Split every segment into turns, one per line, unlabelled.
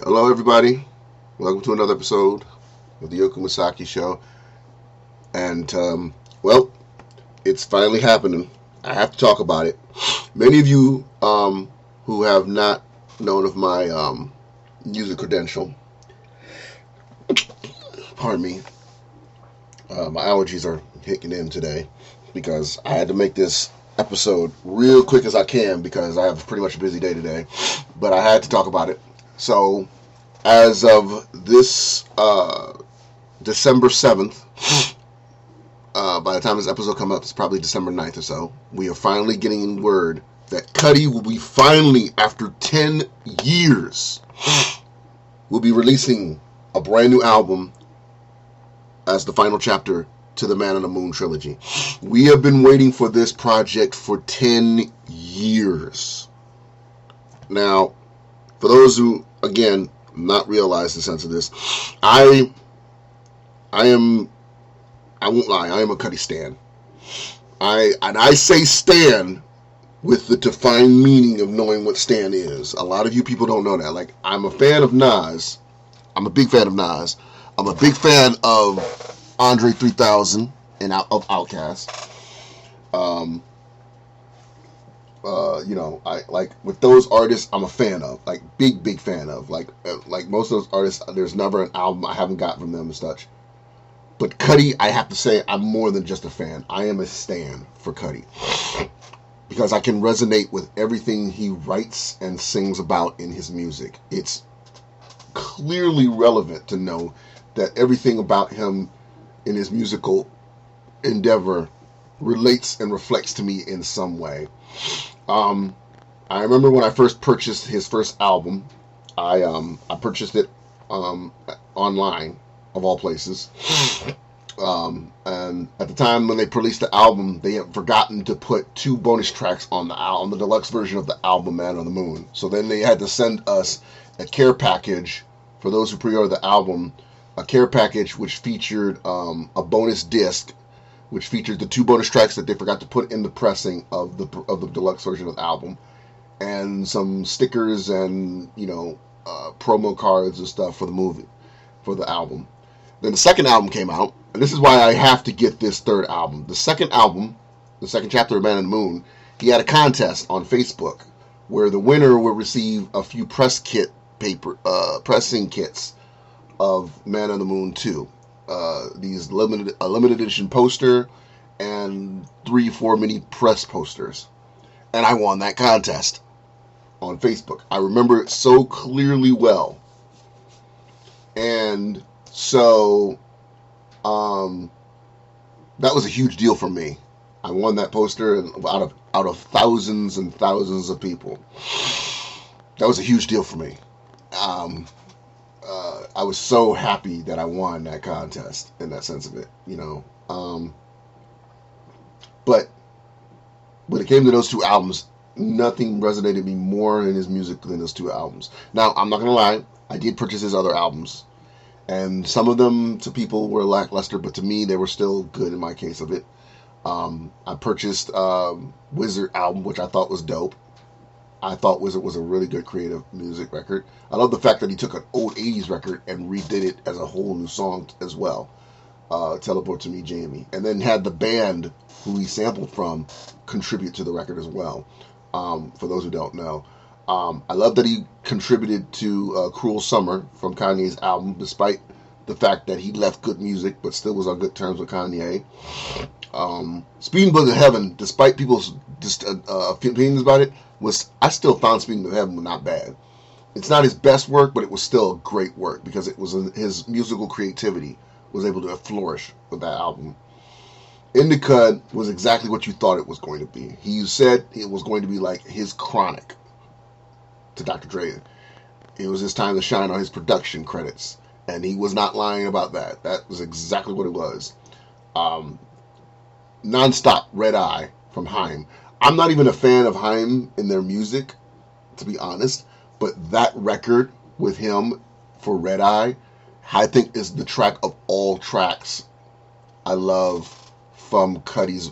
Hello, everybody. Welcome to another episode of the Yokumasaki Show. And, well, it's finally happening. I have to talk about it. Many of you who have not known of my music credential, pardon me, my allergies are kicking in today because I had to make this episode real quick as I can because I have pretty much a busy day today. But I had to talk about it. So, as of this December 7th, by the time this episode comes up, it's probably December 9th or so, we are finally getting word that Cudi will be finally, after 10 years, will be releasing a brand new album as the final chapter to the Man on the Moon trilogy. We have been waiting for this project for 10 years. Now, for those who, again, not realize the sense of this, I won't lie, I am a Cudi stan. I say stan with the defined meaning of knowing what stan is. A lot of you people don't know that. Like, I'm a fan of Nas. I'm a big fan of Nas. I'm a big fan of Andre 3000 and of Outkast. I like with those artists I'm a fan of, like big fan of. Like most of those artists, there's never an album I haven't got from them and such. But Cudi, I have to say, I'm more than just a fan. I am a stan for Cudi because I can resonate with everything he writes and sings about in his music. It's clearly relevant to know that everything about him in his musical endeavor relates and reflects to me in some way. I remember when I first purchased his first album. I purchased it online, of all places. And at the time when they released the album, they had forgotten to put 2 bonus tracks on the deluxe version of the album Man on the Moon. So then they had to send us a care package for those who pre-ordered the album, a care package which featured a bonus disc, which featured the 2 bonus tracks that they forgot to put in the pressing of the deluxe version of the album, and some stickers and promo cards and stuff for the movie, for the album. Then the second album came out, and this is why I have to get this third album. The second album, the second chapter of Man on the Moon, he had a contest on Facebook where the winner would receive a few pressing kits of Man on the Moon 2. These limited edition poster and 3-4 mini press posters, and I won that contest on Facebook. I remember it so clearly well, and so that was a huge deal for me. I won that poster out of thousands and thousands of people. That was a huge deal for me. I was so happy that I won that contest in that sense of it, But when it came to those 2 albums, nothing resonated with me more in his music than those 2 albums. Now, I'm not going to lie, I did purchase his other albums, and some of them to people were lackluster, but to me, they were still good in my case of it. I purchased Wizard album, which I thought was dope. I thought Wizard was a really good creative music record. I love the fact that he took an old 80s record and redid it as a whole new song as well. Teleport to Me, Jamie. And then had the band who he sampled from contribute to the record as well. For those who don't know. I love that he contributed to Cruel Summer from Kanye's album, despite the fact that he left good music, but still was on good terms with Kanye. Speeding Bullet to Heaven, despite people's opinions about it, I still found Speeding to Heaven not bad. It's not his best work, but it was still great work because it was his musical creativity was able to flourish with that album. Indica was exactly what you thought it was going to be. He said it was going to be like his Chronic to Dr. Dre. It was his time to shine on his production credits, and he was not lying about that. That was exactly what it was. Nonstop, Red Eye from Haim. I'm not even a fan of Haim in their music, to be honest, but that record with him for Red Eye, I think is the track of all tracks I love from Cudi's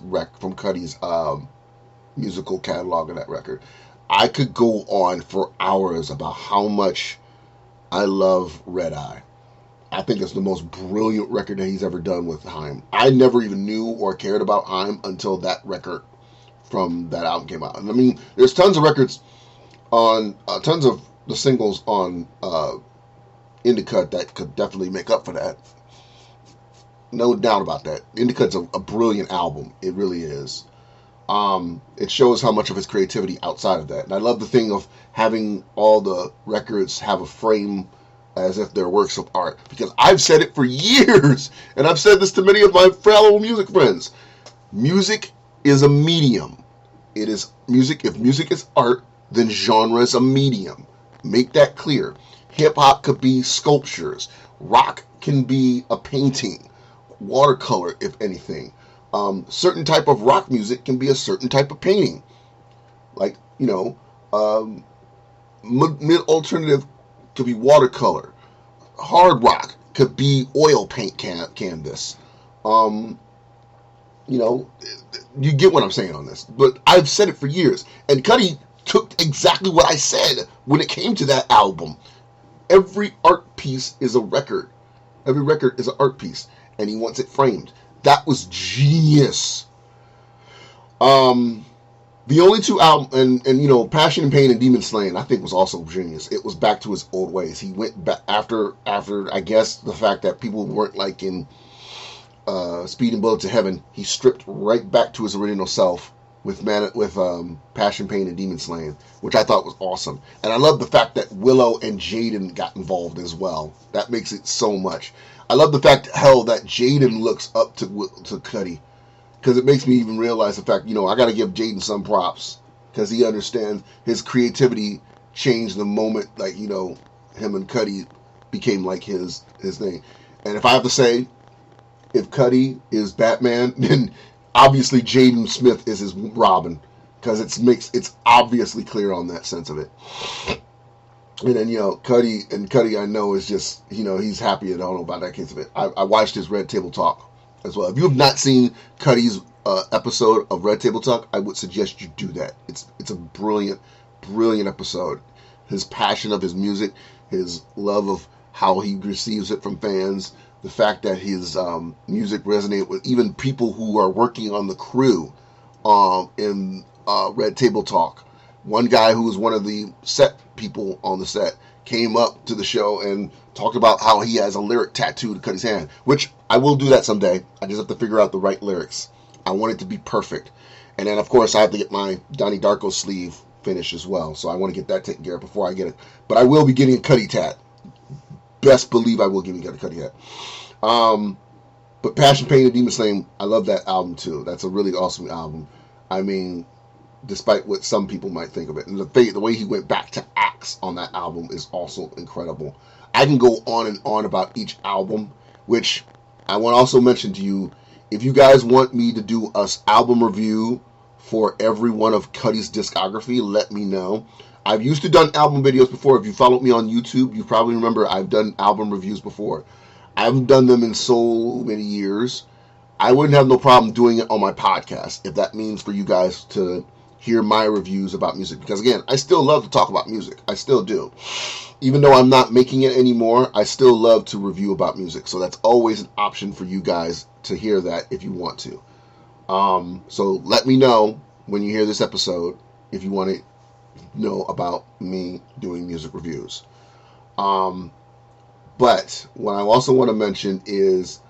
musical catalog of that record. I could go on for hours about how much I love Red Eye. I think it's the most brilliant record that he's ever done with Haim. I never even knew or cared about Haim until that record from that album came out. And I mean, there's tons of records on, tons of the singles on Indicut that could definitely make up for that. No doubt about that. Indicut's a brilliant album. It really is. It shows how much of his creativity outside of that. And I love the thing of having all the records have a frame as if they're works of art. Because I've said it for years, and I've said this to many of my fellow music friends. Music is a medium. It is music. If music is art, then genre is a medium. Make that clear. Hip-hop could be sculptures. Rock can be a painting. Watercolor, if anything. Certain type of rock music can be a certain type of painting. Like, mid-alternative could be watercolor. Hard rock could be oil paint canvas. You get what I'm saying on this. But I've said it for years. And Cudi took exactly what I said when it came to that album. Every art piece is a record. Every record is an art piece. And he wants it framed. That was genius. The only two albums, and Passion and Pain and Demon Slayin', I think was also genius. It was back to his old ways. He went back after I guess the fact that people weren't liking Speed and Bullet to Heaven. He stripped right back to his original self with Passion, Pain and Demon Slayin', which I thought was awesome. And I love the fact that Willow and Jaden got involved as well. That makes it so much. I love the fact that Jaden looks up to Cudi. Because it makes me even realize the fact, I got to give Jaden some props. Because he understands his creativity changed the moment, him and Cudi became like his thing. And if I have to say, if Cudi is Batman, then obviously Jaden Smith is his Robin. Because it's obviously clear on that sense of it. And then, Cudi I know is just, he's happy. I don't know about that case of it. I watched his Red Table Talk as well. If you have not seen Cudi's episode of Red Table Talk, I would suggest you do that. It's a brilliant, brilliant episode. His passion of his music, his love of how he receives it from fans, the fact that his music resonates with even people who are working on the crew in Red Table Talk. One guy who was one of the set people on the set came up to the show and talked about how he has a lyric tattooed to cut his hand, which I will do that someday. I just have to figure out the right lyrics. I want it to be perfect. And then, of course, I have to get my Donnie Darko sleeve finished as well. So I want to get that taken care of before I get it. But I will be getting a Cudi tat. Best believe I will get a Cudi tat. But Passion, Pain, and Demon Slayin', I love that album too. That's a really awesome album. I mean, despite what some people might think of it. And the way he went back to acts on that album is also incredible. I can go on and on about each album, which I want to also mention to you, if you guys want me to do an album review for every one of Cudi's discography, let me know. I've used to done album videos before. If you followed me on YouTube, you probably remember I've done album reviews before. I haven't done them in so many years. I wouldn't have no problem doing it on my podcast, if that means for you guys to hear my reviews about music. Because again, I still love to talk about music. I still do. Even though I'm not making it anymore, I still love to review about music. So that's always an option for you guys to hear that if you want to. So let me know when you hear this episode if you want to know about me doing music reviews. But what I also want to mention is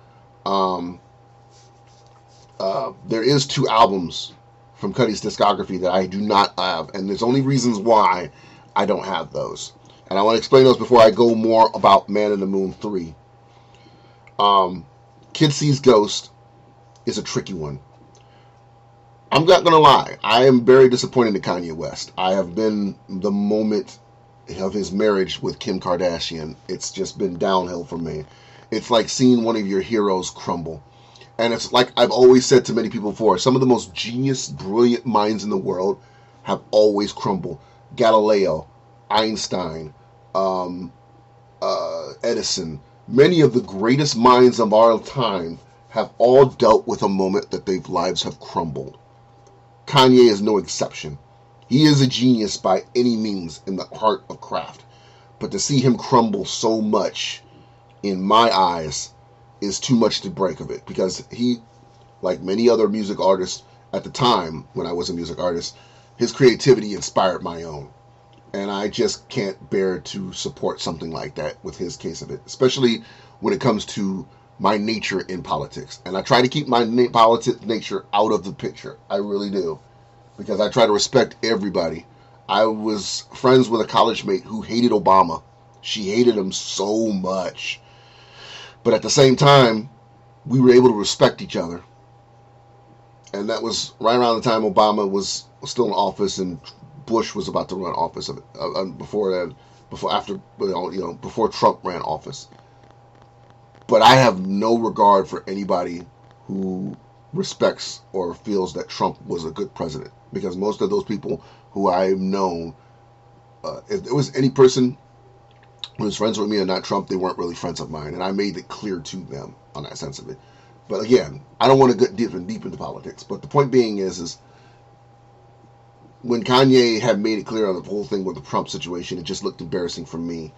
there is 2 albums from Cudi's discography that I do not have, and there's only reasons why I don't have those. And I want to explain those before I go more about Man in the Moon 3. Kid Sees Ghost is a tricky one. I'm not going to lie. I am very disappointed in Kanye West. I have been the moment of his marriage with Kim Kardashian. It's just been downhill for me. It's like seeing one of your heroes crumble. And it's like I've always said to many people before, some of the most genius, brilliant minds in the world have always crumbled. Galileo, Einstein, Edison, many of the greatest minds of our time have all dealt with a moment that their lives have crumbled. Kanye is no exception. He is a genius by any means in the art of craft. But to see him crumble so much, in my eyes, is too much to break of it. Because he, like many other music artists at the time, when I was a music artist, his creativity inspired my own. And I just can't bear to support something like that with his case of it, especially when it comes to my nature in politics. And I try to keep my politics nature out of the picture. I really do. Because I try to respect everybody. I was friends with a college mate who hated Obama. She hated him so much. But at the same time, we were able to respect each other. And that was right around the time Obama was still in office and Bush was about to run office before Trump ran office. But I have no regard for anybody who respects or feels that Trump was a good president, because most of those people who I've known, if there was any person who was friends with me and not Trump, they weren't really friends of mine, and I made it clear to them on that sense of it. But again, I don't want to get deep into politics. But the point being is when Kanye had made it clear on the whole thing with the Trump situation, it just looked embarrassing for me.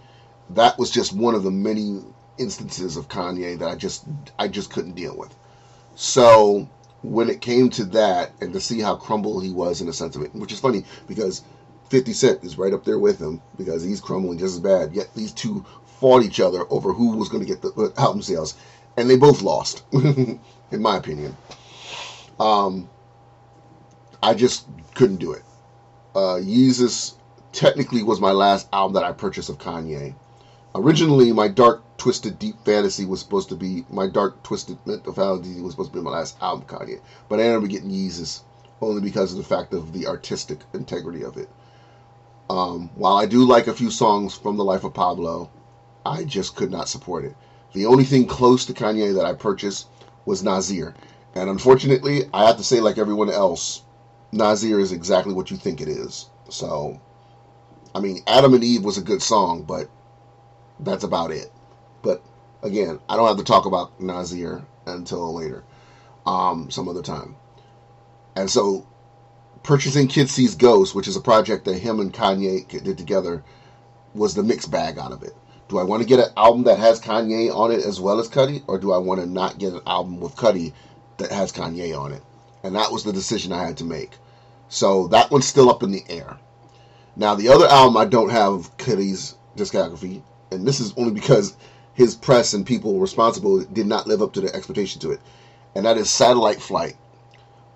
That was just one of the many instances of Kanye that I just couldn't deal with. So when it came to that, and to see how crumbled he was in a sense of it, which is funny because 50 Cent is right up there with him because he's crumbling just as bad. Yet these two fought each other over who was going to get the album sales, and they both lost, in my opinion. I just couldn't do it. Yeezus technically was my last album that I purchased of Kanye. Originally, my Dark Twisted Deep Fantasy was supposed to be my last album, Kanye. But I ended up getting Yeezus only because of the fact of the artistic integrity of it. While I do like a few songs from The Life of Pablo, I just could not support it. The only thing close to Kanye that I purchased was Nasir. And unfortunately, I have to say, like everyone else, Nasir is exactly what you think it is. So, I mean, Adam and Eve was a good song, but that's about it. But again, I don't have to talk about Nasir until later, some other time. And so, purchasing Kid Cudi's Ghost, which is a project that him and Kanye did together, was the mixed bag out of it. Do I want to get an album that has Kanye on it as well as Cudi, or do I want to not get an album with Cudi that has Kanye on it? And that was the decision I had to make. So that one's still up in the air. Now, the other album I don't have Cudi's discography, and this is only because his press and people responsible did not live up to their expectation to it, and that is Satellite Flight.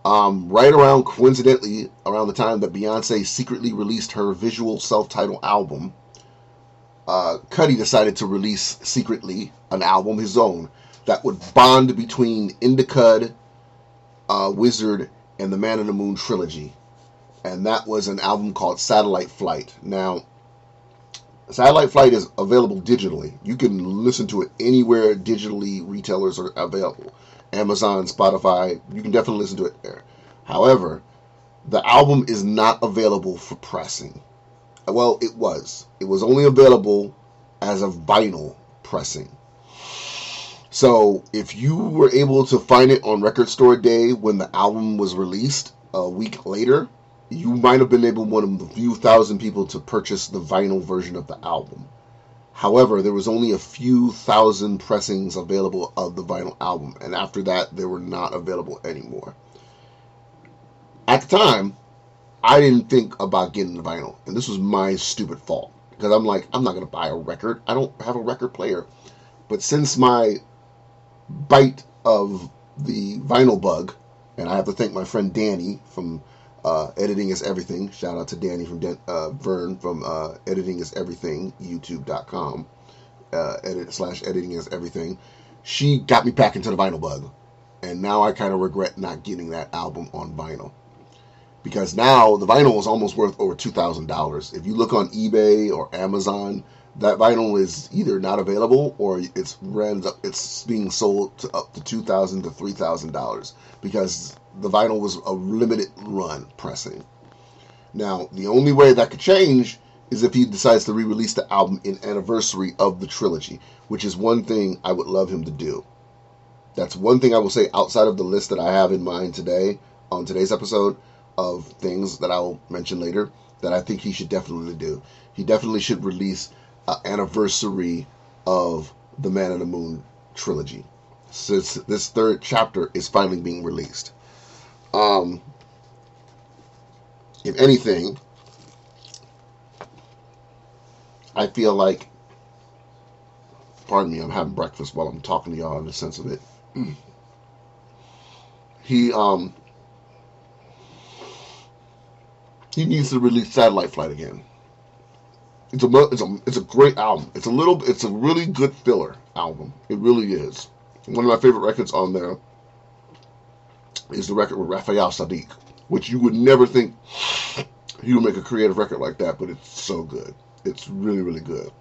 Right around, coincidentally, around the time that Beyonce secretly released her visual self-titled album, Cudi decided to release secretly an album, his own, that would bond between Indicud, Wizard, and the Man in the Moon trilogy. And that was an album called Satellite Flight. Now, Satellite Flight is available digitally. You can listen to it anywhere digitally retailers are available. Amazon, Spotify, you can definitely listen to it there. However, the album is not available for pressing. Well, it was. It was only available as a vinyl pressing. So, if you were able to find it on Record Store Day when the album was released a week later, you might have been able one of the few thousand people to purchase the vinyl version of the album. However, there was only a few thousand pressings available of the vinyl album, and after that, they were not available anymore. At the time, I didn't think about getting the vinyl, and this was my stupid fault, because I'm like, I'm not going to buy a record. I don't have a record player. But since my bite of the vinyl bug, and I have to thank my friend Danny from Editing is Everything. Shout out to Danny from Vern from Editing is Everything, youtube.com, /editing is everything. She got me back into the vinyl bug. And now I kind of regret not getting that album on vinyl. Because now the vinyl is almost worth over $2,000. If you look on eBay or Amazon, that vinyl is either not available or it's being sold to up to $2,000 to $3,000 because the vinyl was a limited run pressing. Now, the only way that could change is if he decides to re-release the album in anniversary of the trilogy, which is one thing I would love him to do. That's one thing I will say outside of the list that I have in mind today, on today's episode, of things that I'll mention later, that I think he should definitely do. He definitely should release anniversary of the Man on the Moon trilogy, since this third chapter is finally being released. If anything, I feel like, pardon me, I'm having breakfast while I'm talking to y'all in the sense of it. He needs to release Satellite Flight again. It's a great album. It's a really good filler album. It really is. One of my favorite records on there is the record with Raphael Saadiq, which you would never think he would make a creative record like that, but it's so good. It's really, really good.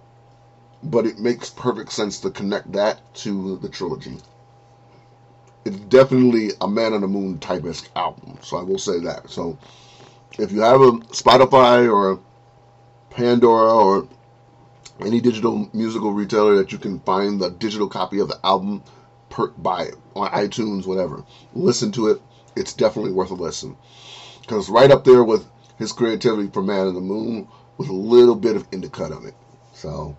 But it makes perfect sense to connect that to the trilogy. It's definitely a Man on the Moon type-esque album, so I will say that. So if you have a Spotify or Pandora or any digital musical retailer that you can find the digital copy of the album, buy it on iTunes, whatever. Listen to it. It's definitely worth a listen, because right up there with his creativity for Man on the Moon with a little bit of indica on it. So,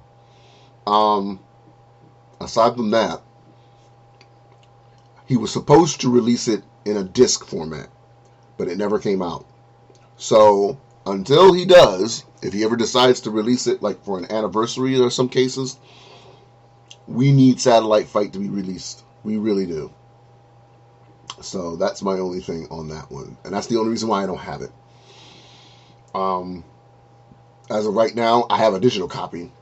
aside from that, he was supposed to release it in a disc format, but it never came out. So until he does, if he ever decides to release it, like for an anniversary or some cases, we need Satellite Fight to be released. We really do. So that's my only thing on that one. And that's the only reason why I don't have it. As of right now, I have a digital copy,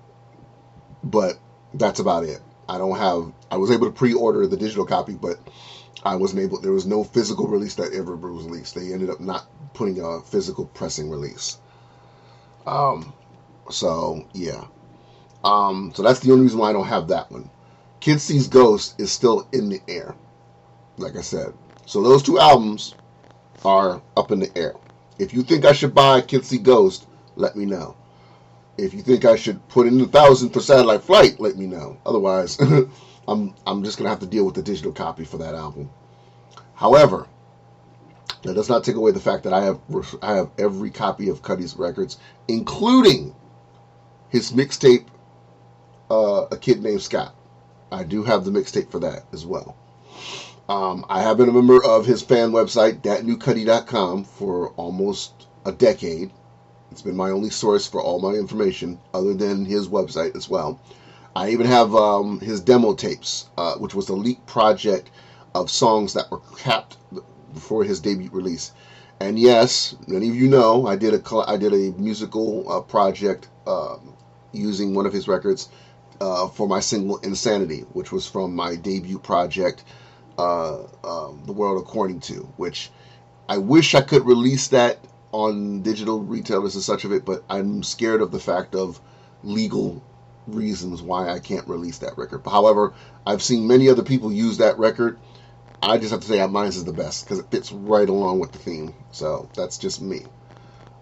but that's about it. I was able to pre-order the digital copy, but there was no physical release that ever was released. They ended up not putting a physical pressing release. So yeah. So that's the only reason why I don't have that one. Kid C's Ghost is still in the air, like I said. So those two albums are up in the air. If you think I should buy Kid C Ghost, let me know. If you think I should put in 1,000 for Satellite Flight, let me know. Otherwise, I'm just gonna have to deal with the digital copy for that album. However, that does not take away the fact that I have every copy of Cudi's records, including his mixtape, A Kid Named Scott. I do have the mixtape for that as well. I have been a member of his fan website, thatnewcudi.com, for almost a decade. It's been my only source for all my information, other than his website as well. I even have his demo tapes, which was the leaked project of songs that were capped before his debut release. And yes, many of you know, I did a musical project using one of his records for my single Insanity, which was from my debut project, The World According To, which I wish I could release that on digital retailers and such of it, but I'm scared of the fact of legal reasons why I can't release that record. However, I've seen many other people use that record. I just have to say that mine is the best because it fits right along with the theme. So that's just me.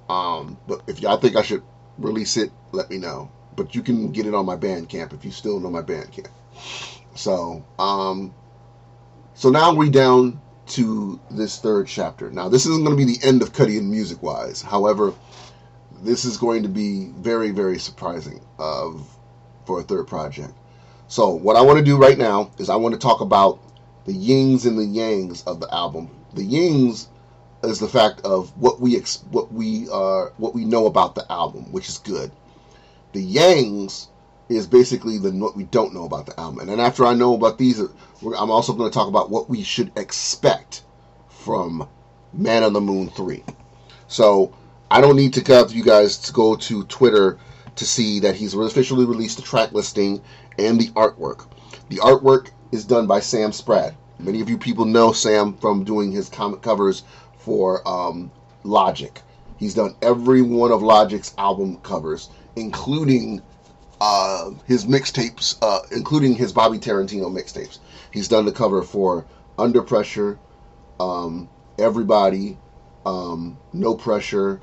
But if y'all think I should release it, let me know. But you can get it on my Bandcamp if you still know my Bandcamp. So, so now we're down to this third chapter. Now, this isn't going to be the end of Cudi and music-wise. However, this is going to be very, very surprising for a third project. So, what I want to do right now is I want to talk about the yings and the yangs of the album. The yings is the fact of what we know about the album, which is good. The yangs is basically what we don't know about the album. And then after I know about these, I'm also going to talk about what we should expect from Man on the Moon 3. So I don't need to have you guys to go to Twitter to see that he's officially released the track listing and the artwork. The artwork is done by Sam Spratt. Many of you people know Sam from doing his comic covers for Logic. He's done every one of Logic's album covers, including his mixtapes, including his Bobby Tarantino mixtapes. He's done the cover for Under Pressure, Everybody, No Pressure,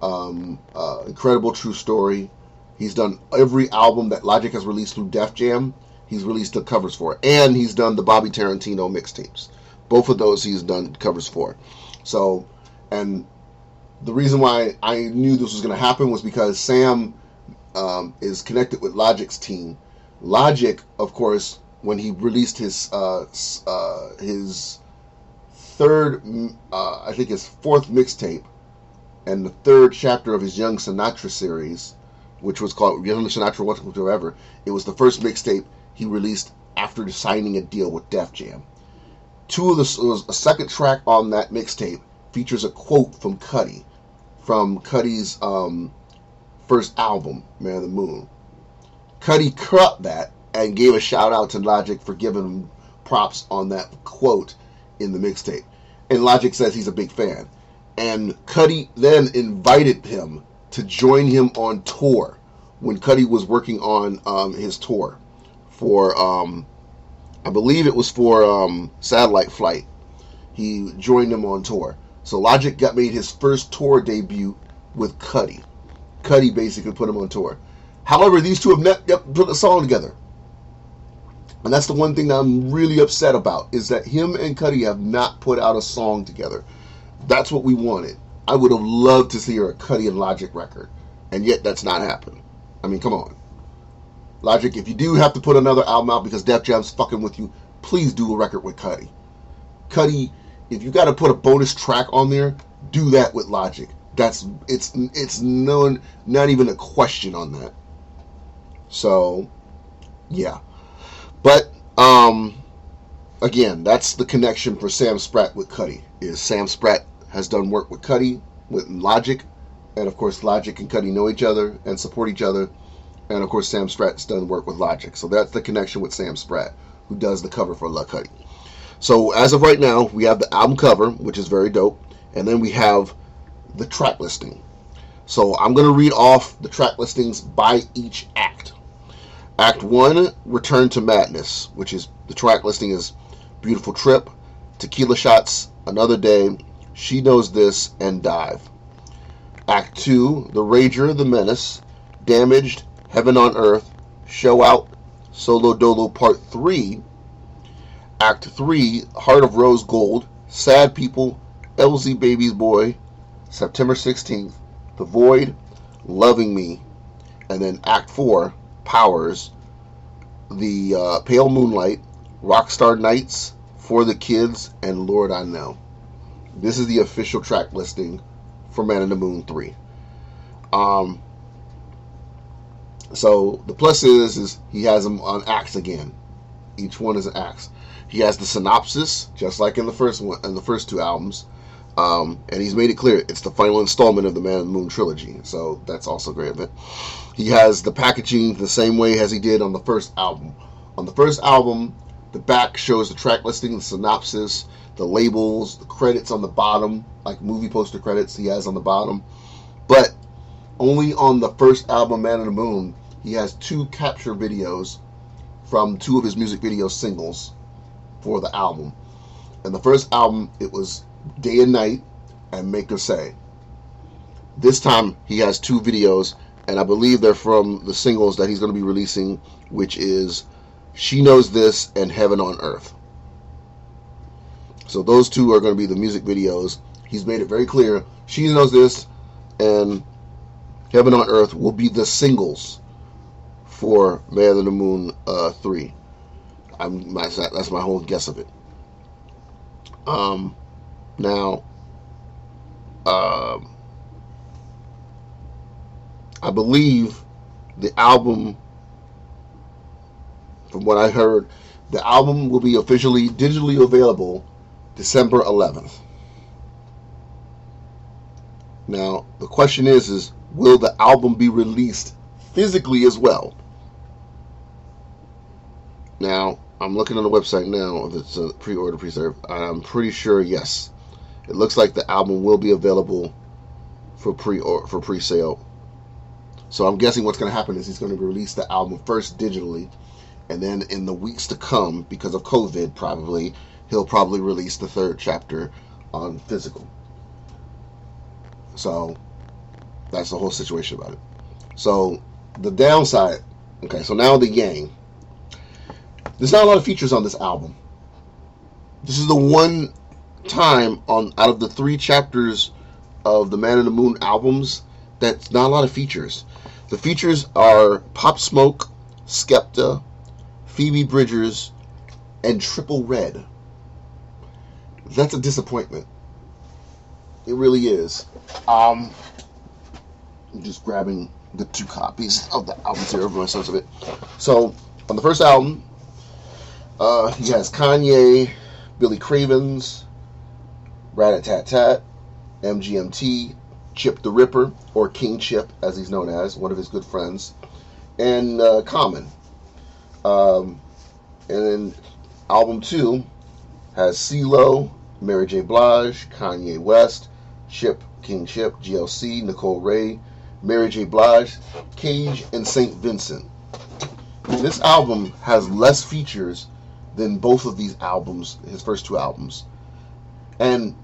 Incredible True Story. He's done every album that Logic has released through Def Jam. He's released the covers for, and he's done the Bobby Tarantino mixtapes. Both of those he's done covers for. So, and the reason why I knew this was going to happen was because Sam is connected with Logic's team. Logic, of course, when he released his third, I think his fourth mixtape, and the third chapter of his Young Sinatra series, which was called Young Sinatra Welcome to Forever. It was the first mixtape he released after signing a deal with Def Jam. A second track on that mixtape features a quote from Cudi, from Cudi's first album, Man on the Moon. Cudi cropped that and gave a shout out to Logic for giving him props on that quote in the mixtape. And Logic says he's a big fan. And Cudi then invited him to join him on tour when Cudi was working on his tour for, I believe it was for Satellite Flight. He joined him on tour. So Logic made his first tour debut with Cudi. Cudi basically put him on tour. However, these two have never put a song together. And that's the one thing that I'm really upset about, is that him and Cudi have not put out a song together. That's what we wanted. I would have loved to see a Cudi and Logic record. And yet that's not happened. I mean, come on. Logic, if you do have to put another album out because Def Jam's fucking with you, please do a record with Cudi. Cudi, if you got to put a bonus track on there, do that with Logic. It's not even a question on that. So, yeah. But, again, that's the connection for Sam Spratt with Cudi. Is Sam Spratt has done work with Cudi, with Logic, and of course Logic and Cudi know each other and support each other, and of course Sam Spratt's done work with Logic. So that's the connection with Sam Spratt, who does the cover for La Cudi. So as of right now, we have the album cover, which is very dope, and then we have the track listing. So I'm going to read off the track listings by each act. Act 1, Return to Madness, which is, the track listing is Beautiful Trip, Tequila Shots, Another Day, She Knows This, and Dive. Act 2, The Rager, The Menace, Damaged, Heaven on Earth, Show Out, Solo Dolo Part 3. Act 3, Heart of Rose Gold, Sad People, LZ Baby's Boy, September 16th, The Void, Loving Me. And then Act 4, Powers, The Pale Moonlight, Rockstar Nights, For the Kids, and Lord I Know. This is the official track listing for Man on the Moon 3. So the plus is he has them on acts again. Each one is an act. He has the synopsis, just like in the first one, in the first two albums, and he's made it clear it's the final installment of the Man on the Moon trilogy. So that's also great of it. He has the packaging the same way as he did on the first album. On the first album, the back shows the track listing, the synopsis, the labels, the credits on the bottom, like movie poster credits he has on the bottom. But only on the first album, Man on the Moon, he has 2 capture videos from 2 of his music video singles for the album. In the first album, it was Day and Night and Make Her Say. This time, he has 2 videos, and I believe they're from the singles that he's going to be releasing, which is She Knows This and Heaven on Earth. So those 2 are going to be the music videos. He's made it very clear. She Knows This and Heaven on Earth will be the singles for Man on the Moon 3. That's my whole guess of it. Now, I believe the album, from what I heard, the album will be officially digitally available December 11th. Now, the question is will the album be released physically as well? Now, I'm looking on the website now if it's a pre-order, pre-serve. I'm pretty sure yes. It looks like the album will be available for pre-sale. So I'm guessing what's going to happen is he's going to release the album first digitally, and then in the weeks to come, because of COVID he'll probably release the 3rd chapter on physical. So that's the whole situation about it. So the downside, okay, so now the yang. There's not a lot of features on this album. This is the one time out of the 3 chapters of the Man on the Moon albums that's not a lot of features. The features are Pop Smoke, Skepta, Phoebe Bridgers, and Triple Red. That's a disappointment. It really is. I'm just grabbing the 2 copies of the album here for my sense of it. So, on the first album, he has Kanye, Billy Cravens, Rat-a-Tat-Tat, MGMT, Chip the Ripper, or King Chip, as he's known as, one of his good friends, and Common. And then album 2 has CeeLo, Mary J. Blige, Kanye West, Chip, King Chip, GLC, Nicole Ray, Mary J. Blige, Cage, and St. Vincent. This album has less features than both of these albums, his first 2 albums. And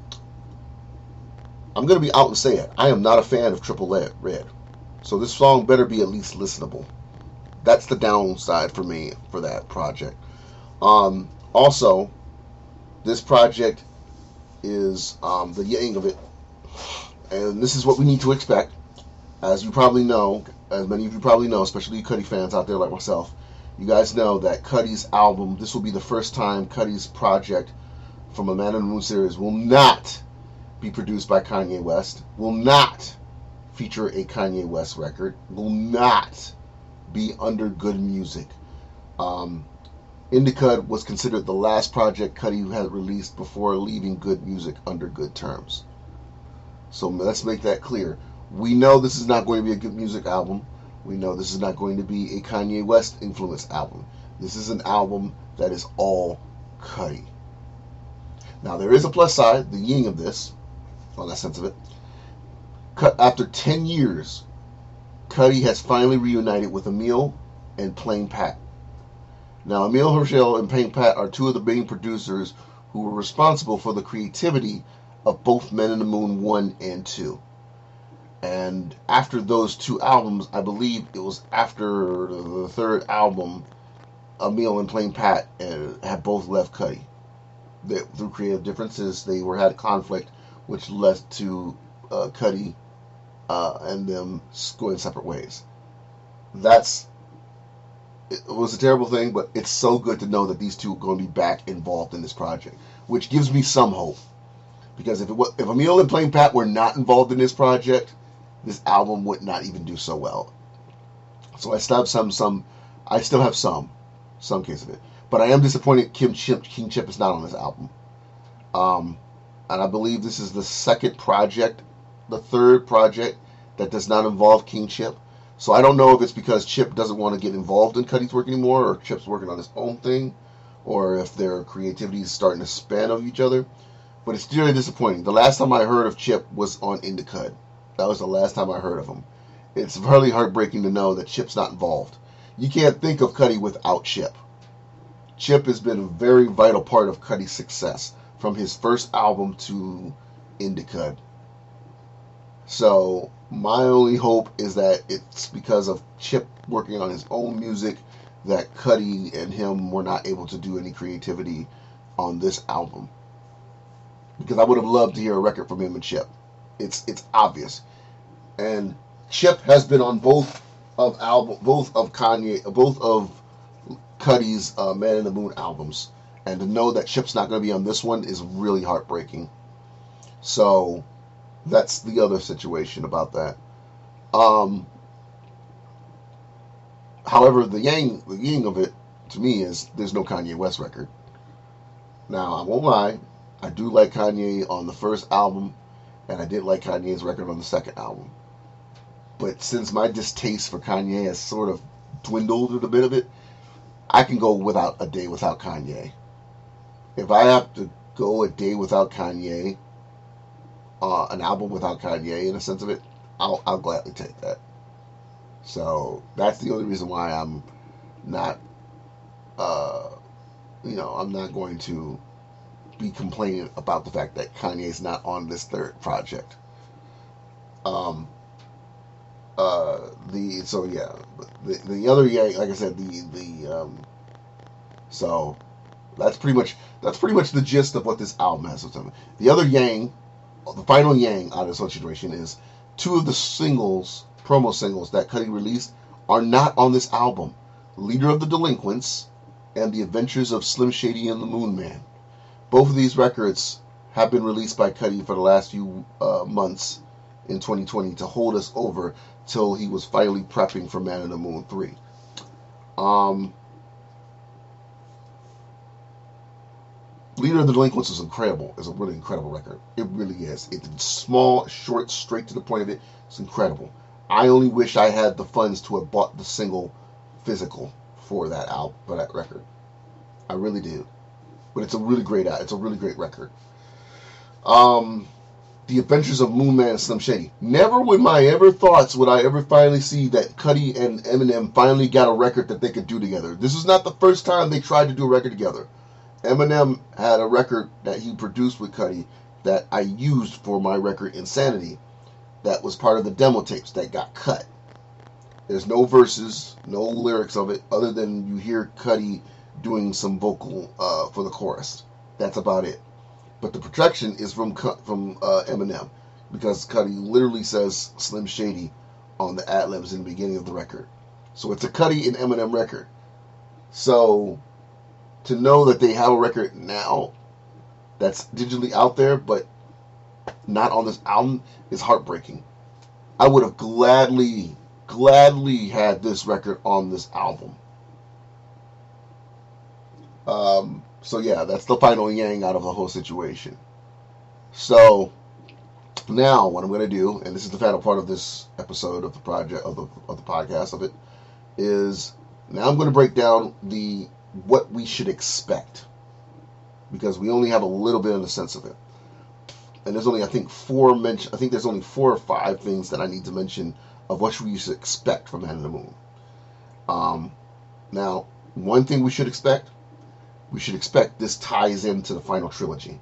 I'm going to be out and say it. I am not a fan of Triple Red. So this song better be at least listenable. That's the downside for me for that project. Also, this project is the yang of it. And this is what we need to expect. As you probably know, as many of you probably know, especially you Cudi fans out there like myself, you guys know that Cudi's album, this will be the first time Cudi's project from a Man on the Moon series will not be produced by Kanye West, will not feature a Kanye West record, will not be under Good Music. Indicud was considered the last project Cudi had released before leaving Good Music under good terms. So let's make that clear. We know this is not going to be a Good Music album. We know this is not going to be a Kanye West influenced album. This is an album that is all Cudi. Now there is a plus side, the yin of this, on that sense of it. After 10 years, Cudi has finally reunited with Emile and Plain Pat. Now Emile Herschel and Plain Pat are 2 of the main producers who were responsible for the creativity of both Men in the Moon 1 and 2. And after those 2 albums, I believe it was after the 3rd album, Emile and Plain Pat had both left Cudi. Through creative differences, they had conflict, which led to Cudi and them going separate ways. It was a terrible thing, but it's so good to know that these 2 are going to be back involved in this project, which gives me some hope. Because if Emile and Plain Pat were not involved in this project, this album would not even do so well. So I still have some case of it. But I am disappointed King Chip is not on this album. And I believe this is the 2nd project, the 3rd project that does not involve King Chip. So I don't know if it's because Chip doesn't want to get involved in Cudi's work anymore, or Chip's working on his own thing, or if their creativity is starting to span of each other. But it's really disappointing. The last time I heard of Chip was on Indicud. That was the last time I heard of him. It's really heartbreaking to know that Chip's not involved. You can't think of Cudi without Chip. Chip has been a very vital part of Cudi's success, from his first album to Indicud. So my only hope is that it's because of Chip working on his own music that Cudi and him were not able to do any creativity on this album. Because I would have loved to hear a record from him and Chip. It's obvious. And Chip has been on both of Cudi's Man in the Moon albums. And to know that Chip's not going to be on this one is really heartbreaking. So that's the other situation about that. However, the yang of it to me is there's no Kanye West record. Now I won't lie, I do like Kanye on the first album, and I did like Kanye's record on the second album. But since my distaste for Kanye has sort of dwindled a bit of it, I can go without a day without Kanye. If I have to go a day without Kanye, an album without Kanye, in a sense of it, I'll gladly take that. So that's the only reason why I'm not, I'm not going to be complaining about the fact that Kanye's not on this third project. The other yang, like I said, so that's pretty much the gist of what this album has to tell me. The other yang, the final yang out of this whole situation is two of the singles promo singles that Cudi released are not on this album. Leader of the Delinquents and The Adventures of Slim Shady and the Moon Man. Both of these records have been released by Cudi for the last few months in 2020 to hold us over till he was finally prepping for Man in the Moon 3. Leader of the Delinquents is incredible. It's a really incredible record. It really is. It's small, short, straight to the point of it. It's incredible. I only wish I had the funds to have bought the single physical for that album, for that record. I really do. But it's a really great record. The Adventures of Moon Man and Slim Shady. Never would I ever finally see that Cudi and Eminem finally got a record that they could do together. This is not the first time they tried to do a record together. Eminem had a record that he produced with Cudi that I used for my record Insanity that was part of the demo tapes that got cut. There's no verses, no lyrics of it, other than you hear Cudi doing some vocal for the chorus. That's about it. But the production is from Eminem, because Cudi literally says Slim Shady on the ad-libs in the beginning of the record. So it's a Cudi and Eminem record. So to know that they have a record now that's digitally out there but not on this album is heartbreaking. I would have gladly had this record on this album. So yeah, that's the final yang out of the whole situation. So now what I'm going to do, and this is the final part of this episode of the project of the podcast of it, is now I'm going to break down what we should expect, because we only have a little bit of a sense of it, and there's only there's only 4 or 5 things that I need to mention of what we should expect from Man in the Moon. Now, one thing we should expect this ties into the final trilogy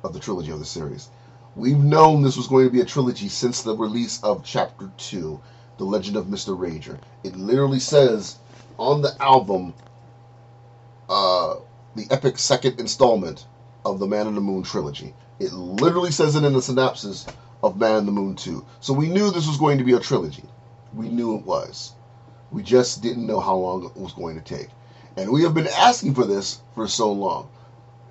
of the series. We've known this was going to be a trilogy since the release of Chapter 2, The Legend of Mr. Rager. It literally says on the album, the epic second installment of the Man in the Moon trilogy. It literally says it in the synopsis of Man in the Moon 2. So we knew this was going to be a trilogy. We knew it was. We just didn't know how long it was going to take. And we have been asking for this for so long.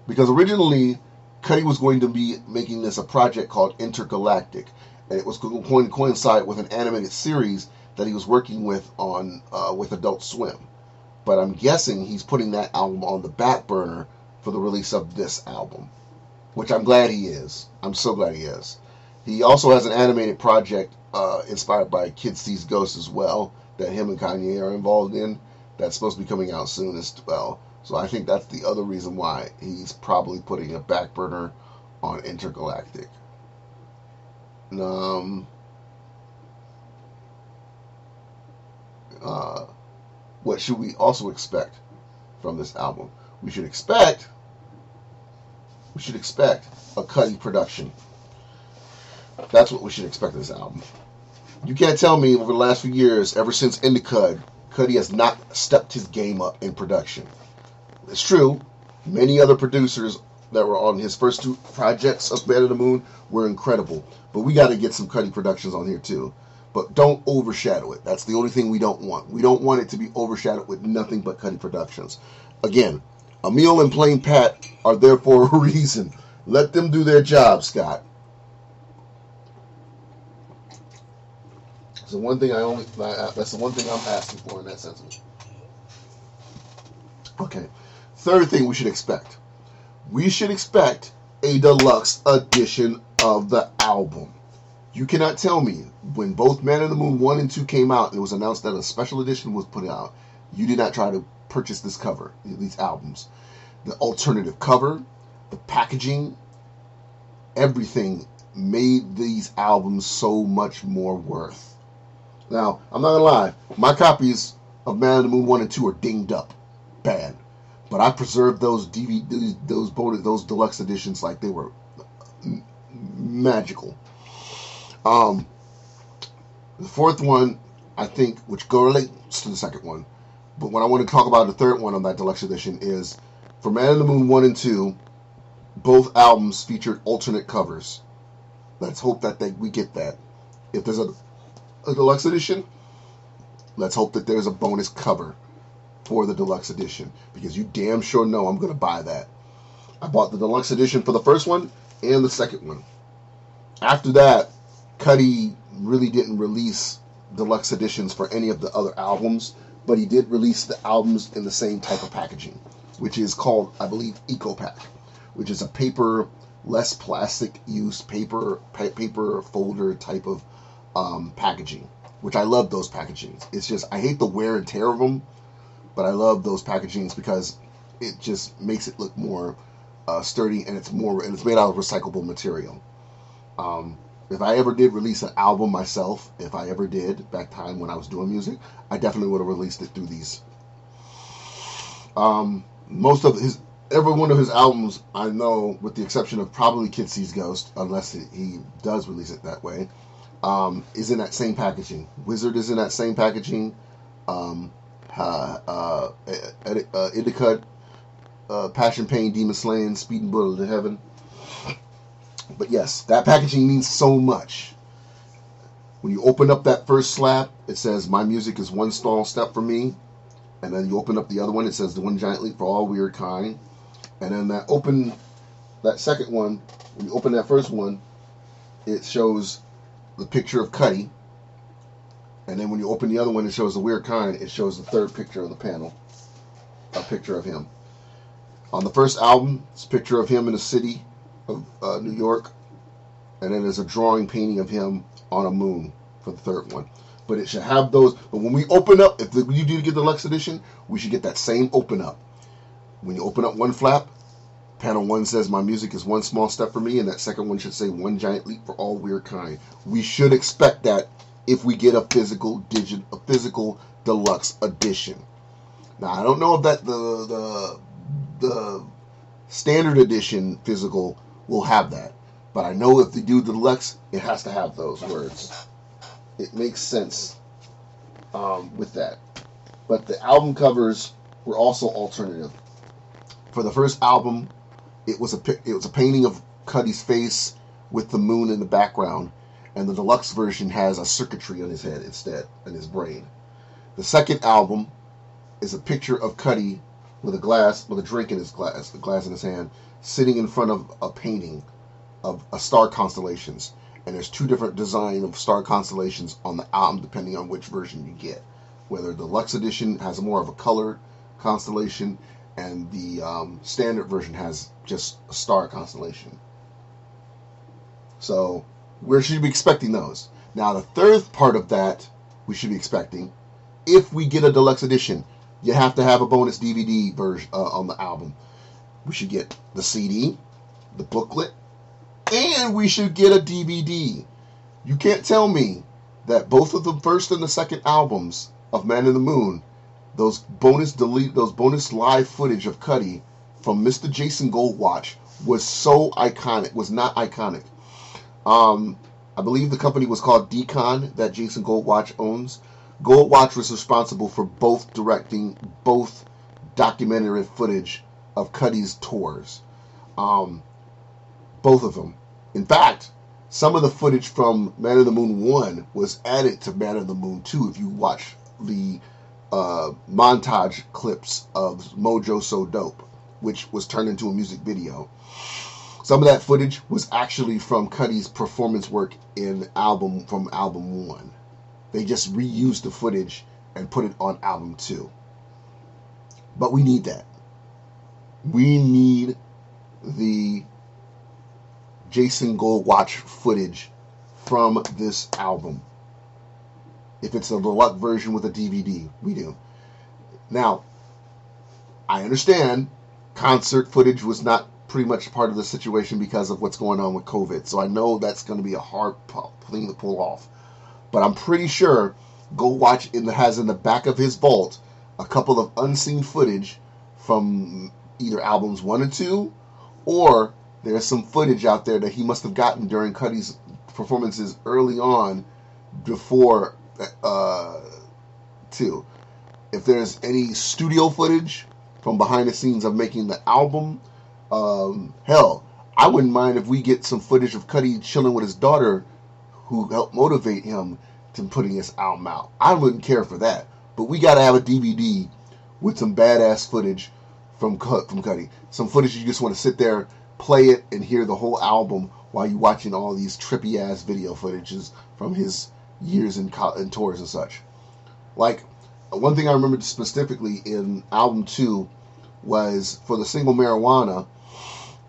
Because originally, Cudi was going to be making this a project called Intergalactic. And it was going to coincide with an animated series that he was working with on with Adult Swim. But I'm guessing he's putting that album on the back burner for the release of this album, which I'm glad he is. I'm so glad he is. He also has an animated project inspired by Kid Cudi's Ghost as well, that him and Kanye are involved in. That's supposed to be coming out soon as well. So I think that's the other reason why he's probably putting a back burner on Intergalactic. What should we also expect from this album? We should expect a Cudi production. That's what we should expect of this album. You can't tell me over the last few years, ever since Indicud, Cudi has not stepped his game up in production. It's true, many other producers that were on his first 2 projects of Man in the Moon were incredible, but we got to get some Cudi productions on here too. But don't overshadow it. That's the only thing we don't want. We don't want it to be overshadowed with nothing but Cudi productions. Again, Emil and Plain Pat are there for a reason. Let them do their job, Scott. That's the one thing I'm asking for in that sense. Okay. Third thing we should expect. We should expect a deluxe edition of the album. You cannot tell me when both Man in the Moon 1 and 2 came out, it was announced that a special edition was put out. You did not try to purchase this cover, these albums. The alternative cover, the packaging, everything made these albums so much more worth. Now, I'm not going to lie, my copies of Man in the Moon 1 and 2 are dinged up bad. But I preserved those DVDs, those deluxe editions like they were magical. The fourth one, I think, which correlates to the second one, but when I want to talk about the third one on that deluxe edition is, for Man in the Moon 1 and 2, both albums featured alternate covers. Let's hope that we get that. If there's a a deluxe edition, let's hope that there's a bonus cover for the deluxe edition, because you damn sure know I'm going to buy that. I bought the deluxe edition for the first one and the second one. After that, Cudi really didn't release deluxe editions for any of the other albums, but he did release the albums in the same type of packaging, which is called, I believe, Eco Pack, which is a paper, less plastic use, paper folder type of packaging, which I love those packagings. It's just, I hate the wear and tear of them, but I love those packagings because it just makes it look more sturdy, and it's made out of recyclable material. If I ever did release an album myself, if I ever did, back time when I was doing music, I definitely would have released it through these. Every one of his albums, I know, with the exception of probably Kid Cudi's Ghost, unless he does release it that way, is in that same packaging. Wizard is in that same packaging. Indica, Passion, Pain, Demon Slaying, Speeding Bullet to Heaven. But yes, that packaging means so much. When you open up that first slab, it says, "My music is one small step for me." And then you open up the other one, it says, "The one giant leap for all weird kind." And then that second one, when you open that first one, it shows the picture of Cudi. And then when you open the other one, it shows the weird kind. It shows the third picture of the panel, a picture of him. On the first album, it's a picture of him in the city of New York, and then there's a drawing painting of him on a moon for the third one. But it should have those. But when we open up, if you do get the deluxe edition, we should get that same open up. When you open up one flap, panel 1 says, "My music is one small step for me," and that second one should say, "One giant leap for all weird kind." We should expect that if we get a physical deluxe edition. Now, I don't know if that the standard edition physical will have that, but I know if they do the deluxe, it has to have those words. It makes sense with that. But the album covers were also alternative. For the first album, it was a painting of Cudi's face with the moon in the background, and the deluxe version has a circuitry on his head instead, and his brain. The second album is a picture of Cudi with a drink in his glass, the glass in his hand, sitting in front of a painting of star constellations. And there's two different designs of star constellations on the album, depending on which version you get. Whether the deluxe edition has more of a colored constellation, and the standard version has just a star constellation. So we should be expecting those. Now, the third part of that we should be expecting, if we get a deluxe edition, you have to have a bonus DVD version on the album. We should get the CD, the booklet, and we should get a DVD. You can't tell me that both of the first and the second albums of Man in the Moon, those bonus live footage of Cudi from Mr. Jason Goldwatch was so iconic, was not iconic. I believe the company was called Decon, that Jason Goldwatch owns. Goldwatch was responsible for directing both documentary footage of Cudi's tours. Both of them. In fact, some of the footage from Man in the Moon 1 was added to Man in the Moon 2 if you watch the montage clips of Mojo So Dope, which was turned into a music video. Some of that footage was actually from Cudi's performance work in album 1. They just reused the footage and put it on album 2. But we need that. We need the Jason Goldwatch footage from this album. If it's a deluxe version with a DVD, we do. Now, I understand concert footage was not pretty much part of the situation because of what's going on with COVID. So I know that's going to be a hard thing to pull off. But I'm pretty sure Goldwatch has in the back of his vault a couple of unseen footage from either albums 1 and 2, or there's some footage out there that he must have gotten during Cudi's performances early on before 2. If there's any studio footage from behind the scenes of making the album, hell, I wouldn't mind if we get some footage of Cudi chilling with his daughter, who helped motivate him to putting his album out. I wouldn't care for that. But we got to have a DVD with some badass footage from Cudi. Some footage you just want to sit there, play it, and hear the whole album while you're watching all these trippy ass video footages from his years in tours and such. Like, one thing I remember specifically in album 2 was for the single Marijuana,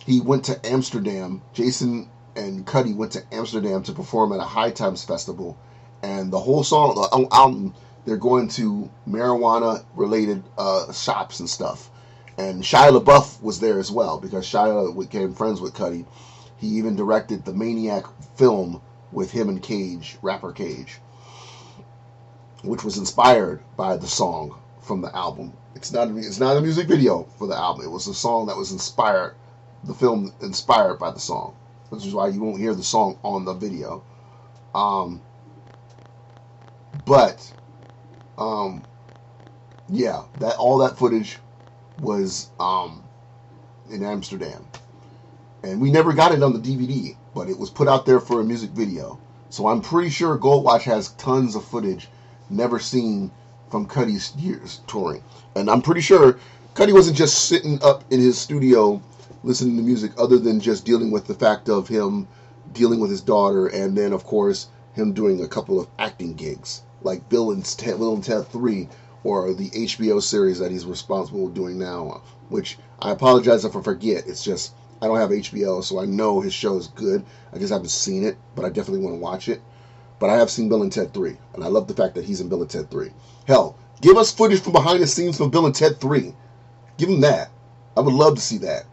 he went to Amsterdam. Jason and Cudi went to Amsterdam to perform at a High Times festival. And the whole song, the album, they're going to marijuana-related shops and stuff. And Shia LaBeouf was there as well, because Shia became friends with Cudi. He even directed the Maniac film with him and Cage, rapper Cage, which was inspired by the song from the album. It's not a music video for the album. It was a song that was inspired, the film inspired by the song, which is why you won't hear the song on the video. Yeah, that all that footage was in Amsterdam, and we never got it on the DVD, but it was put out there for a music video. So I'm pretty sure Goldwatch has tons of footage never seen from Cudi's years touring, and I'm pretty sure Cudi wasn't just sitting up in his studio listening to music, other than just dealing with the fact of him dealing with his daughter, and then of course him doing a couple of acting gigs like Bill and Ted 3, or the HBO series that he's responsible for doing now, which I apologize if I forget. It's just I don't have HBO, so I know his show is good. I just haven't seen it, but I definitely want to watch it. But I have seen Bill and Ted 3, and I love the fact that he's in Bill and Ted 3. Hell, give us footage from behind the scenes from Bill and Ted 3. Give him that. I would love to see that.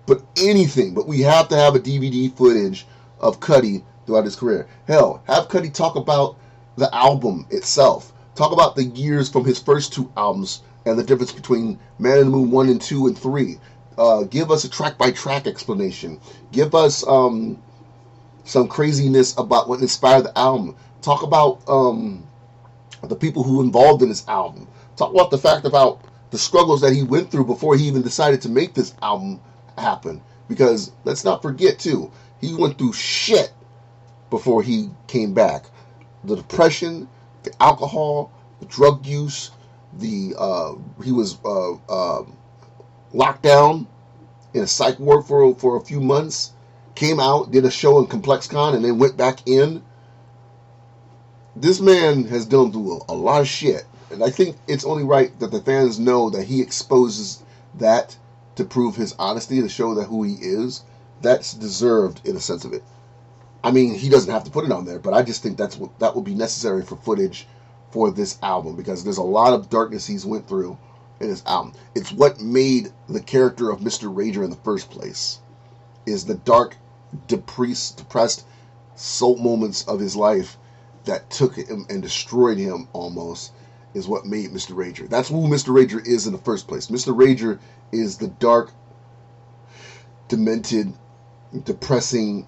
But anything, but we have to have a DVD footage of Cudi throughout his career. Hell, have Cudi talk about the album itself. Talk about the years from his first 2 albums and the difference between Man in the Moon 1 and 2 and 3. Give us a track-by-track explanation. Give us some craziness about what inspired the album. Talk about the people who were involved in this album. Talk about the fact about the struggles that he went through before he even decided to make this album happen. Because let's not forget, too, he went through shit before he came back. The depression, the alcohol, the drug use, he was locked down in a psych ward for a few months, came out, did a show in ComplexCon, and then went back in. This man has gone through a lot of shit, and I think it's only right that the fans know that he exposes that to prove his honesty, to show that who he is. That's deserved in a sense of it. I mean, he doesn't have to put it on there, but I just think that would be necessary for footage for this album, because there's a lot of darkness he's went through in his album. It's what made the character of Mr. Rager in the first place, is the dark, depressed soul moments of his life that took him and destroyed him almost, is what made Mr. Rager. That's who Mr. Rager is in the first place. Mr. Rager is the dark, demented, depressing,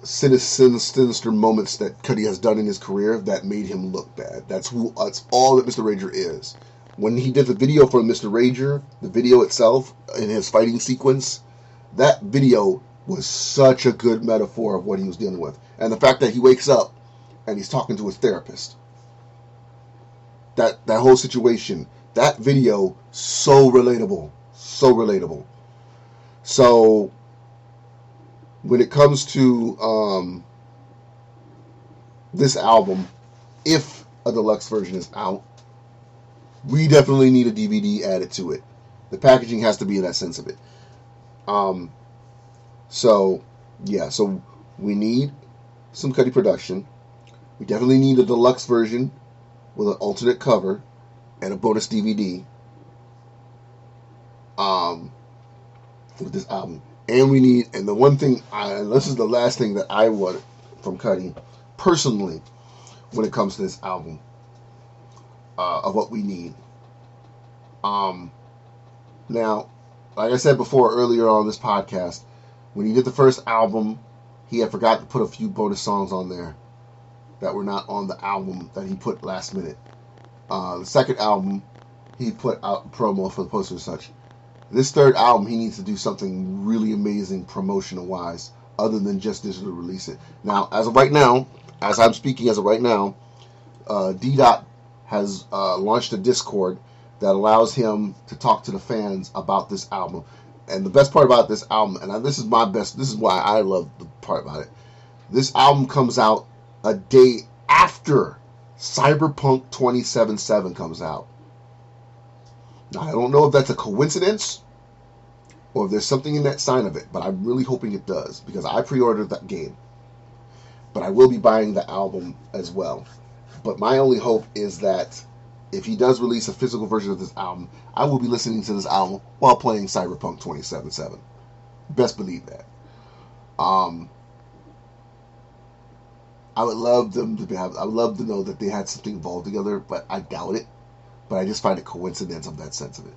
sinister moments that Cudi has done in his career that made him look bad. That's all that Mr. Rager is. When he did the video for Mr. Rager, the video itself in his fighting sequence, that video was such a good metaphor of what he was dealing with. And the fact that he wakes up and he's talking to his therapist. That whole situation, that video, so relatable. So relatable. So when it comes to this album, if a deluxe version is out, we definitely need a DVD added to it. The packaging has to be in that sense of it. So we need some Cudi production. We definitely need a deluxe version with an alternate cover and a bonus DVD with this album. And we need, and the one thing, and this is the last thing that I want from Cudi, personally, when it comes to this album, of what we need. Now, like I said before earlier on this podcast, when he did the first album, he had forgot to put a few bonus songs on there that were not on the album that he put last minute. The second album, he put out promo for the poster and such. This third album, he needs to do something really amazing promotional-wise, other than just digitally release it. Now, as of right now, as I'm speaking as of right now, D Dot has launched a Discord that allows him to talk to the fans about this album. And the best part about this album, and this is this is why I love the part about it. This album comes out a day after Cyberpunk 2077 comes out. Now, I don't know if that's a coincidence or if there's something in that sign of it, but I'm really hoping it does, because I pre-ordered that game. But I will be buying the album as well. But my only hope is that if he does release a physical version of this album, I will be listening to this album while playing Cyberpunk 2077. Best believe that. I would love them to have. I would love to know that they had something involved together, but I doubt it. But I just find it coincidence of that sense of it.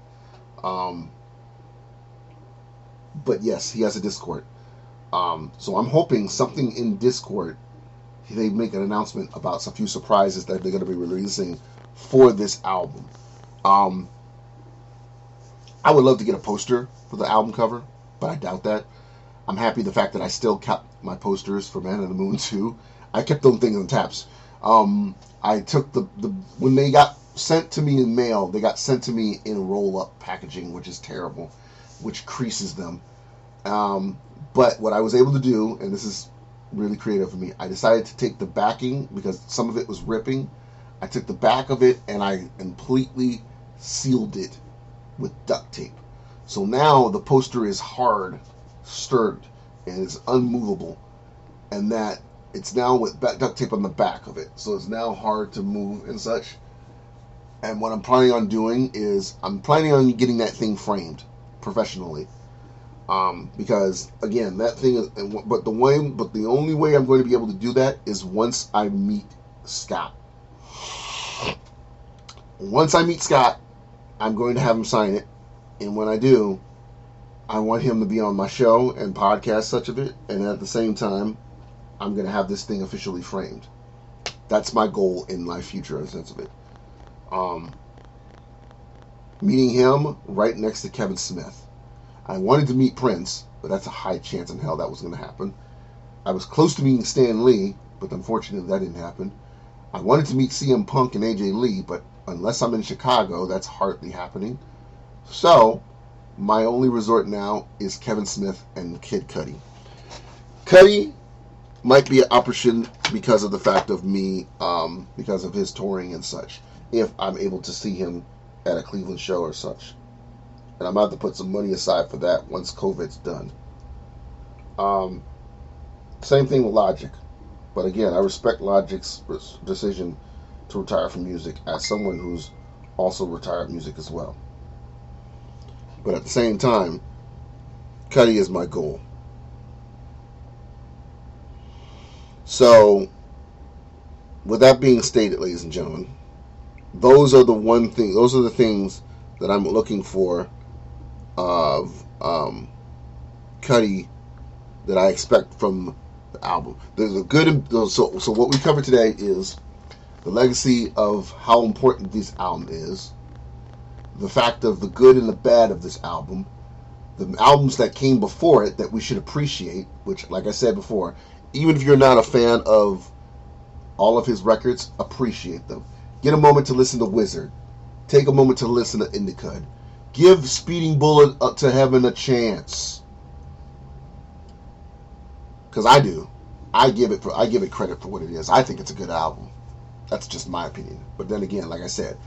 But yes, he has a Discord. So I'm hoping something in Discord, they make an announcement about a few surprises that they're going to be releasing for this album. I would love to get a poster for the album cover, but I doubt that. I'm happy the fact that I still kept my posters for Man of the Moon 2. I kept them things on taps. I took the when they got sent to me in mail, they got sent to me in roll-up packaging, which is terrible, which creases them. But what I was able to do, and this is really creative for me, I decided to take the backing, because some of it was ripping. I took the back of it and I completely sealed it with duct tape. So now the poster is hard, sturdy, and it's unmovable. And that it's now with duct tape on the back of it. So it's now hard to move and such. And what I'm planning on doing is I'm planning on getting that thing framed professionally. Because again, that thing is, but the only way I'm going to be able to do that is once I meet Scott. Once I meet Scott, I'm going to have him sign it, and when I do, I want him to be on my show and podcast such of it, and at the same time, I'm going to have this thing officially framed. That's my goal in my future, in a sense of it. Meeting him right next to Kevin Smith. I wanted to meet Prince, but that's a high chance in hell that was going to happen. I was close to meeting Stan Lee, but unfortunately that didn't happen. I wanted to meet CM Punk and AJ Lee, but unless I'm in Chicago, that's hardly happening. So, my only resort now is Kevin Smith and Kid Cudi. Cudi might be an option because of the fact of me, because of his touring and such, if I'm able to see him at a Cleveland show or such. And I'm about to put some money aside for that once COVID's done. Same thing with Logic. But again, I respect Logic's decision to retire from music as someone who's also retired music as well. But at the same time, Cudi is my goal. So, with that being stated, ladies and gentlemen, those are the things that I'm looking for of Cudi that I expect from the album. There's a good so what we covered today is the legacy of how important this album is, the fact of the good and the bad of this album, the albums that came before it that we should appreciate, which, like I said before, even if you're not a fan of all of his records, appreciate them. Get a moment to listen to Wizard. Take a moment to listen to Indicud. Give Speeding Bullet to Heaven a chance. Because I do. I give it credit for what it is. I think it's a good album. That's just my opinion. But then again, like I said,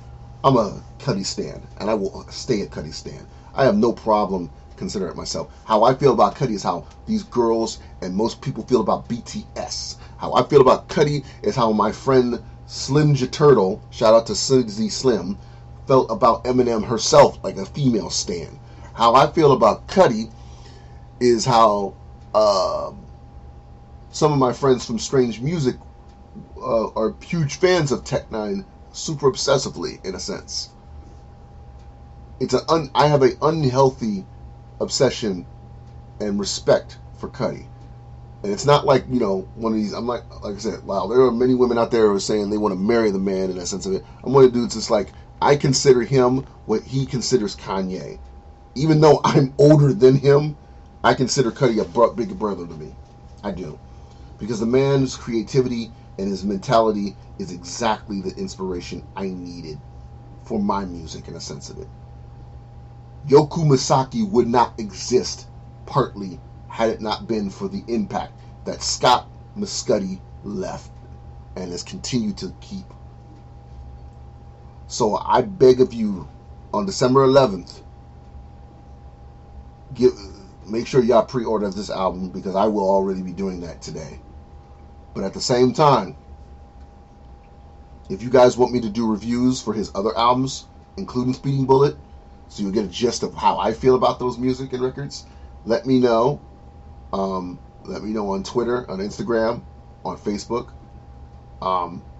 I'm a Cudi stan, and I will stay a Cudi stan. I have no problem considering it myself. How I feel about Cudi is how these girls and most people feel about BTS. How I feel about Cudi is how my friend Slim J Turtle, shout out to Sizzy Slim, felt about Eminem herself, like a female stan. How I feel about Cudi is how some of my friends from Strange Music are huge fans of Tech Nine, super obsessively, in a sense. I have an unhealthy obsession and respect for Cudi. And it's not like, one of these, I'm like I said, wow, there are many women out there who are saying they want to marry the man in that sense of it. I'm one of the dudes that's like, I consider him what he considers Kanye. Even though I'm older than him, I consider Cudi a big brother to me. I do. Because the man's creativity and his mentality is exactly the inspiration I needed for my music in a sense of it. Yoku Misaki would not exist partly had it not been for the impact that Scott Cudi left and has continued to keep. So I beg of you, on December 11th, make sure y'all pre-order this album, because I will already be doing that today. But at the same time, if you guys want me to do reviews for his other albums, including Speeding Bullet, so you'll get a gist of how I feel about those music and records, let me know. Let me know on Twitter, on Instagram, on Facebook.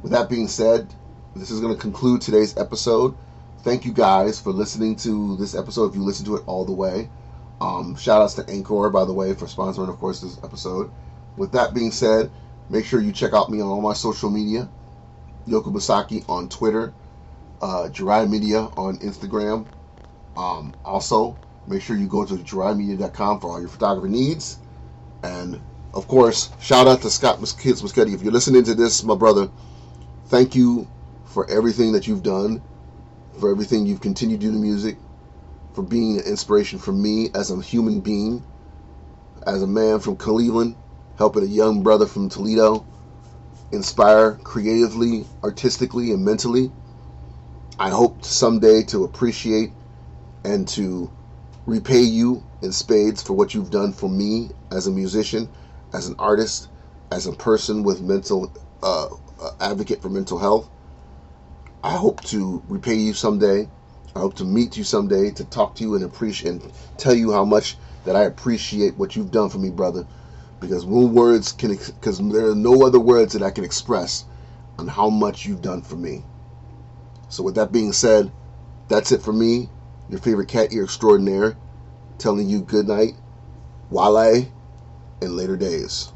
With that being said, this is going to conclude today's episode. Thank you guys for listening to this episode, if you listened to it all the way. Shout outs to Anchor, by the way, for sponsoring, of course, this episode. With that being said, make sure you check out me on all my social media. Yoku Misaki on Twitter, Jirai Media on Instagram. Also, make sure you go to jiraimedia.com for all your photography needs. And, of course, shout out to Scott Kids Cudi. If you're listening to this, my brother, thank you for everything that you've done, for everything you've continued to do in music, for being an inspiration for me as a human being, as a man from Cleveland, helping a young brother from Toledo inspire creatively, artistically, and mentally. I hope someday to appreciate and to repay you in spades for what you've done for me as a musician, as an artist, as a person with mental advocate for mental health. I hope to repay you someday. I hope to meet you someday, to talk to you and appreciate and tell you how much that I appreciate what you've done for me, brother. Because there are no other words that I can express on how much you've done for me. So with that being said, that's it for me, your favorite cat ear extraordinaire, telling you good night, wale, and later days.